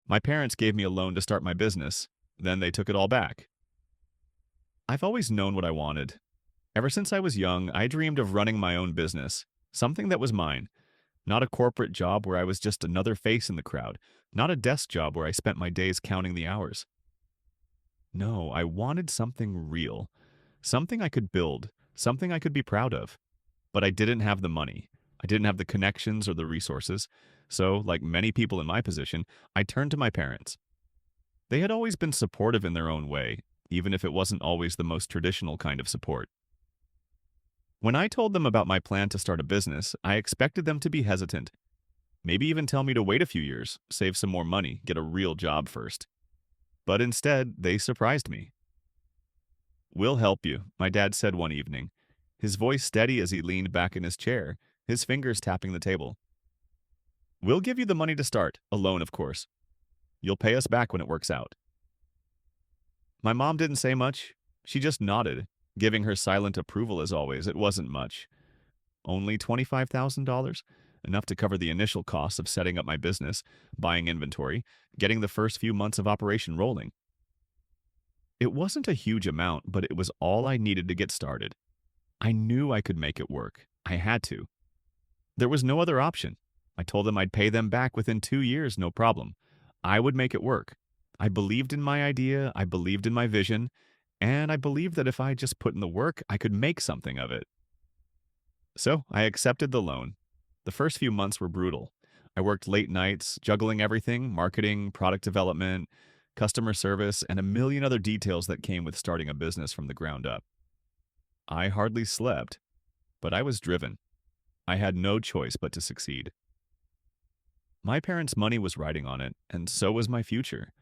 My parents gave me a loan to start my business, then they took it all back. I've always known what I wanted. Ever since I was young, I dreamed of running my own business, something that was mine, not a corporate job where I was just another face in the crowd, not a desk job where I spent my days counting the hours. No, I wanted something real, something I could build, something I could be proud of. But I didn't have the money. I didn't have the connections or the resources. So, like many people in my position, I turned to my parents. They had always been supportive in their own way, even if it wasn't always the most traditional kind of support. When I told them about my plan to start a business, I expected them to be hesitant, maybe even tell me to wait a few years, save some more money, get a real job first. But instead, they surprised me. "We'll help you," my dad said one evening, his voice steady as he leaned back in his chair, his fingers tapping the table. "We'll give you the money to start, a loan, of course. You'll pay us back when it works out." My mom didn't say much. She just nodded, giving her silent approval as always. It wasn't much. Only $25,000? Enough to cover the initial costs of setting up my business, buying inventory, getting the first few months of operation rolling. It wasn't a huge amount, but it was all I needed to get started. I knew I could make it work. I had to. There was no other option. I told them I'd pay them back within 2 years, no problem. I would make it work. I believed in my idea, I believed in my vision, and I believed that if I just put in the work, I could make something of it. So I accepted the loan. The first few months were brutal. I worked late nights, juggling everything: marketing, product development, customer service, and a million other details that came with starting a business from the ground up. I hardly slept, but I was driven. I had no choice but to succeed. My parents' money was riding on it, and so was my future.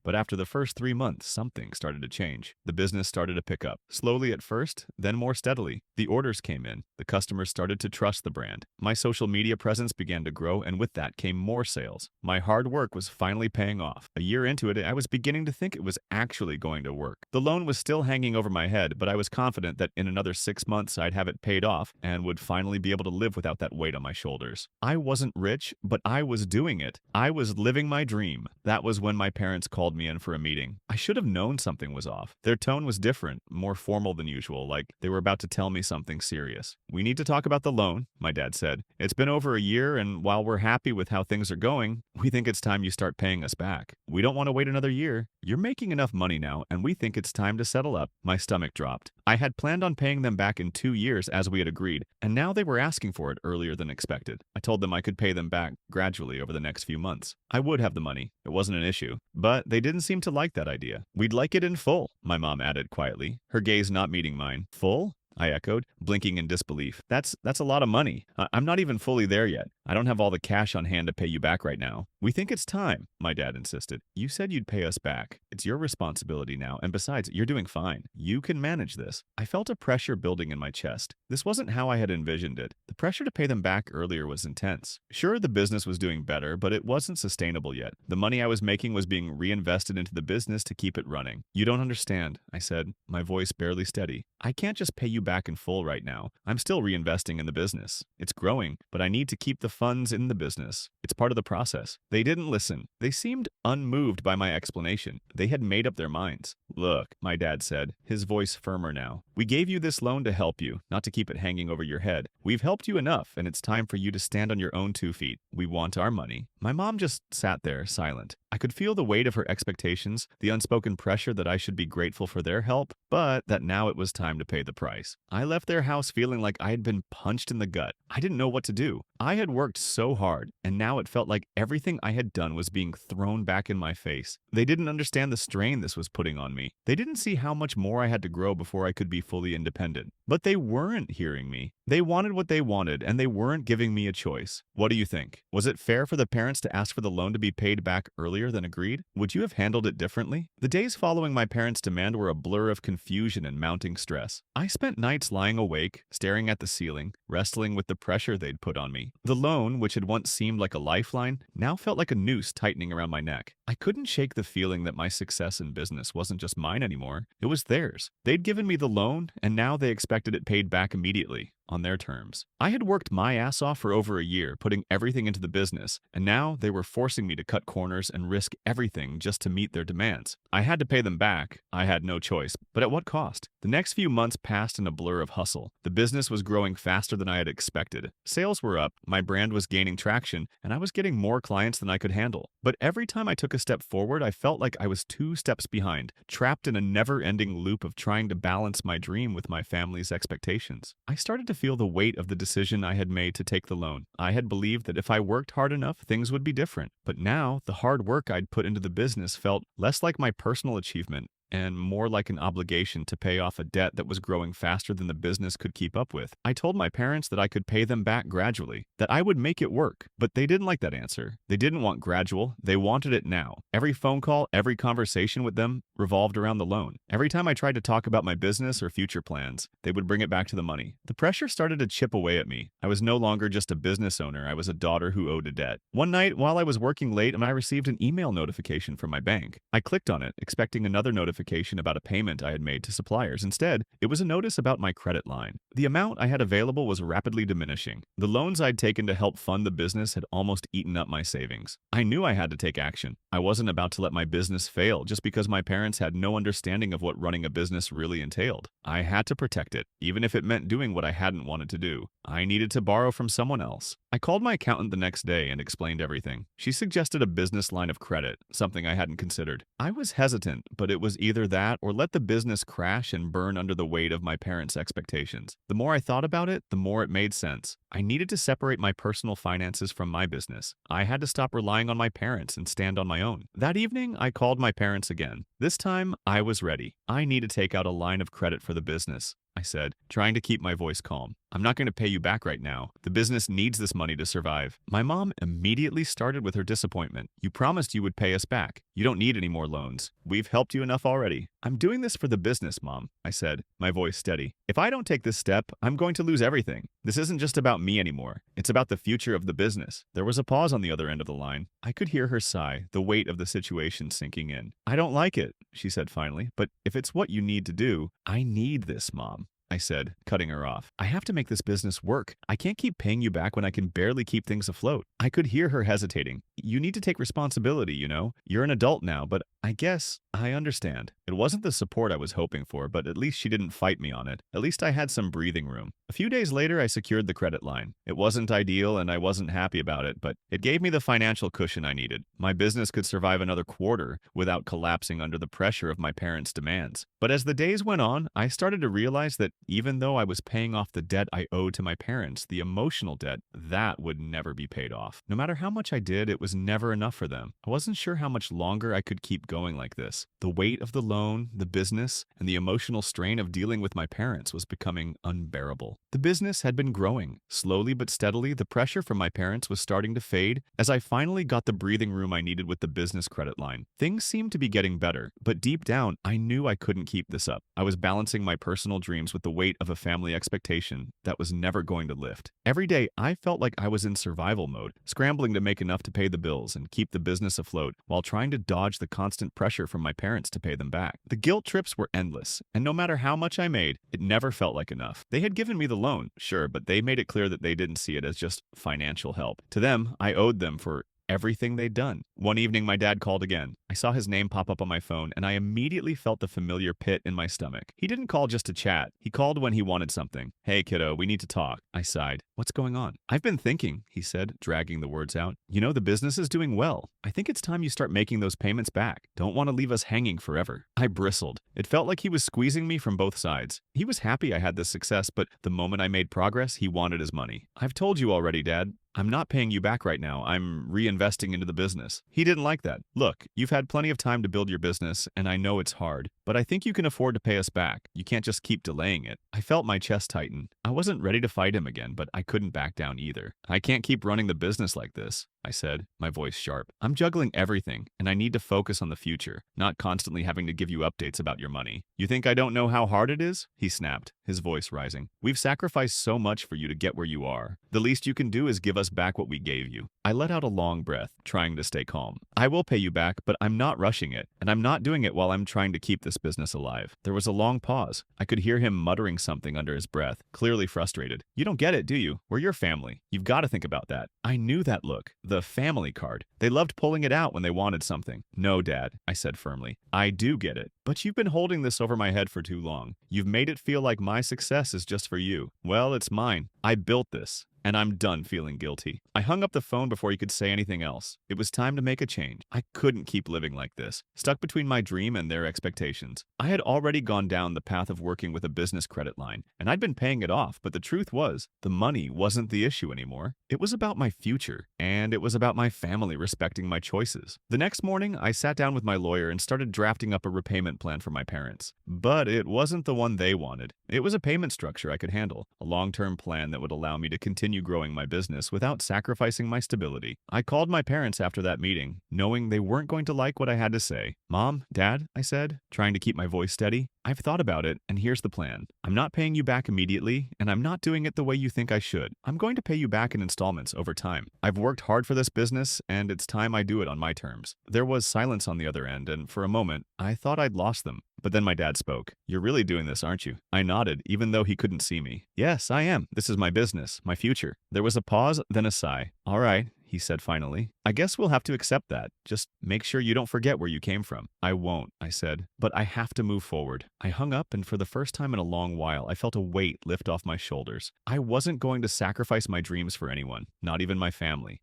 But after the first 3 months, something started to change. The business started to pick up, slowly at first, then more steadily. The orders came in. The customers started to trust the brand. My social media presence began to grow, and with that came more sales. My hard work was finally paying off. A year into it, I was beginning to think it was actually going to work. The loan was still hanging over my head, but I was confident that in another 6 months I'd have it paid off and would finally be able to live without that weight on my shoulders. I wasn't rich, but I was doing it. I was living my dream. That was when my parents called me in for a meeting. I should have known something was off. Their tone was different, more formal than usual, like they were about to tell me something serious. "We need to talk about the loan," my dad said. "It's been over a year, and while we're happy with how things are going, we think it's time you start paying us back. We don't want to wait another year. You're making enough money now, and we think it's time to settle up." My stomach dropped. I had planned on paying them back in 2 years as we had agreed, and now they were asking for it earlier than expected. I told them I could pay them back gradually over the next few months. I would have the money. It wasn't an issue. But they didn't seem to like that idea. "We'd like it in full," my mom added quietly, her gaze not meeting mine. "Full?" I echoed, blinking in disbelief. That's a lot of money. I'm not even fully there yet. I don't have all the cash on hand to pay you back right now." "We think it's time," my dad insisted. "You said you'd pay us back. It's your responsibility now, and besides, you're doing fine. You can manage this." I felt a pressure building in my chest. This wasn't how I had envisioned it. The pressure to pay them back earlier was intense. Sure, the business was doing better, but it wasn't sustainable yet. The money I was making was being reinvested into the business to keep it running. "You don't understand," I said, my voice barely steady. "I can't just pay you back in full right now. I'm still reinvesting in the business. It's growing, but I need to keep the funds in the business. It's part of the process." They didn't listen. They seemed unmoved by my explanation. They had made up their minds. "Look," my dad said, his voice firmer now. "We gave you this loan to help you, not to keep it hanging over your head. We've helped you enough, and it's time for you to stand on your own 2 feet. We want our money." My mom just sat there, silent. I could feel the weight of her expectations, the unspoken pressure that I should be grateful for their help, but that now it was time to pay the price. I left their house feeling like I had been punched in the gut. I didn't know what to do. I had worked so hard, and now it felt like everything I had done was being thrown back in my face. They didn't understand the strain this was putting on me. They didn't see how much more I had to grow before I could be fully independent. But they weren't hearing me. They wanted what they wanted, and they weren't giving me a choice. What do you think? Was it fair for the parents to ask for the loan to be paid back earlier than agreed? Would you have handled it differently? The days following my parents' demand were a blur of confusion and mounting stress. I spent nights lying awake, staring at the ceiling, wrestling with the pressure they'd put on me. The loan, which had once seemed like a lifeline, now felt like a noose tightening around my neck. I couldn't shake the feeling that my success in business wasn't just mine anymore. It was theirs. They'd given me the loan, and now they expected it paid back immediately. on their terms. I had worked my ass off for over a year, putting everything into the business, and now they were forcing me to cut corners and risk everything just to meet their demands. I had to pay them back. I had no choice, but at what cost? The next few months passed in a blur of hustle. The business was growing faster than I had expected. Sales were up, my brand was gaining traction, and I was getting more clients than I could handle. But every time I took a step forward, I felt like I was 2 steps behind, trapped in a never-ending loop of trying to balance my dream with my family's expectations. I started to feel the weight of the decision I had made to take the loan. I had believed that if I worked hard enough, things would be different. But now, the hard work I'd put into the business felt less like my personal achievement and more like an obligation to pay off a debt that was growing faster than the business could keep up with. I told my parents that I could pay them back gradually, that I would make it work, but they didn't like that answer. They didn't want gradual, they wanted it now. Every phone call, every conversation with them revolved around the loan. Every time I tried to talk about my business or future plans, they would bring it back to the money. The pressure started to chip away at me. I was no longer just a business owner, I was a daughter who owed a debt. One night, while I was working late, I received an email notification from my bank. I clicked on it, expecting another notification about a payment I had made to suppliers. Instead, it was a notice about my credit line. The amount I had available was rapidly diminishing. The loans I'd taken to help fund the business had almost eaten up my savings. I knew I had to take action. I wasn't about to let my business fail just because my parents had no understanding of what running a business really entailed. I had to protect it, even if it meant doing what I hadn't wanted to do. I needed to borrow from someone else. I called my accountant the next day and explained everything. She suggested a business line of credit, something I hadn't considered. I was hesitant, but it was either that or let the business crash and burn under the weight of my parents' expectations. The more I thought about it, the more it made sense. I needed to separate my personal finances from my business. I had to stop relying on my parents and stand on my own. That evening, I called my parents again. This time, I was ready. I need to take out a line of credit for the business, I said, trying to keep my voice calm. I'm not going to pay you back right now. The business needs this money to survive. My mom immediately started with her disappointment. You promised you would pay us back. You don't need any more loans. We've helped you enough already. I'm doing this for the business, Mom, I said, my voice steady. If I don't take this step, I'm going to lose everything. This isn't just about me anymore. It's about the future of the business. There was a pause on the other end of the line. I could hear her sigh, the weight of the situation sinking in. I don't like it, she said finally, but if it's what you need to do, I need this, Mom, I said, cutting her off. I have to make this business work. I can't keep paying you back when I can barely keep things afloat. I could hear her hesitating. You need to take responsibility, you know? You're an adult now, but I guess I understand. It wasn't the support I was hoping for, but at least she didn't fight me on it. At least I had some breathing room. A few days later, I secured the credit line. It wasn't ideal and I wasn't happy about it, but it gave me the financial cushion I needed. My business could survive another quarter without collapsing under the pressure of my parents' demands. But as the days went on, I started to realize that even though I was paying off the debt I owed to my parents, the emotional debt, that would never be paid off. No matter how much I did, it was never enough for them. I wasn't sure how much longer I could keep going like this. The weight of the loan, the business, and the emotional strain of dealing with my parents was becoming unbearable. The business had been growing. Slowly but steadily, the pressure from my parents was starting to fade as I finally got the breathing room I needed with the business credit line. Things seemed to be getting better, but deep down, I knew I couldn't keep this up. I was balancing my personal dreams with the weight of a family expectation that was never going to lift. Every day, I felt like I was in survival mode, scrambling to make enough to pay the bills and keep the business afloat while trying to dodge the constant pressure from my parents to pay them back. The guilt trips were endless, and no matter how much I made, it never felt like enough. They had given me the loan, sure, but they made it clear that they didn't see it as just financial help. To them, I owed them for everything they'd done. One evening, my dad called again. I saw his name pop up on my phone, and I immediately felt the familiar pit in my stomach. He didn't call just to chat. He called when he wanted something. Hey, kiddo, we need to talk. I sighed. What's going on? I've been thinking, he said, dragging the words out. You know, the business is doing well. I think it's time you start making those payments back. Don't want to leave us hanging forever. I bristled. It felt like he was squeezing me from both sides. He was happy I had this success, but the moment I made progress, he wanted his money. I've told you already, Dad. I'm not paying you back right now. I'm reinvesting into the business. He didn't like that. Look, you've had plenty of time to build your business, and I know it's hard, but I think you can afford to pay us back. You can't just keep delaying it. I felt my chest tighten. I wasn't ready to fight him again, but I couldn't back down either. I can't keep running the business like this. I said, my voice sharp. I'm juggling everything, and I need to focus on the future, not constantly having to give you updates about your money. You think I don't know how hard it is? He snapped, his voice rising. We've sacrificed so much for you to get where you are. The least you can do is give us back what we gave you. I let out a long breath, trying to stay calm. I will pay you back, but I'm not rushing it, and I'm not doing it while I'm trying to keep this business alive. There was a long pause. I could hear him muttering something under his breath, clearly frustrated. You don't get it, do you? We're your family. You've got to think about that. I knew that look. The family card. They loved pulling it out when they wanted something. No, Dad, I said firmly. I do get it. But you've been holding this over my head for too long. You've made it feel like my success is just for you. Well, it's mine. I built this. And I'm done feeling guilty. I hung up the phone before he could say anything else. It was time to make a change. I couldn't keep living like this, stuck between my dream and their expectations. I had already gone down the path of working with a business credit line, and I'd been paying it off, but the truth was, the money wasn't the issue anymore. It was about my future, and it was about my family respecting my choices. The next morning, I sat down with my lawyer and started drafting up a repayment plan for my parents. But it wasn't the one they wanted. It was a payment structure I could handle, a long-term plan that would allow me to continue growing my business without sacrificing my stability. I called my parents after that meeting, knowing they weren't going to like what I had to say. Mom, Dad, I said, trying to keep my voice steady. I've thought about it, and here's the plan. I'm not paying you back immediately, and I'm not doing it the way you think I should. I'm going to pay you back in installments over time. I've worked hard for this business, and it's time I do it on my terms. There was silence on the other end, and for a moment, I thought I'd lost them. But then my dad spoke. You're really doing this, aren't you? I nodded, even though he couldn't see me. Yes, I am. This is my business, my future. There was a pause, then a sigh. All right, he said finally. I guess we'll have to accept that. Just make sure you don't forget where you came from. I won't, I said. But I have to move forward. I hung up, and for the first time in a long while, I felt a weight lift off my shoulders. I wasn't going to sacrifice my dreams for anyone, not even my family.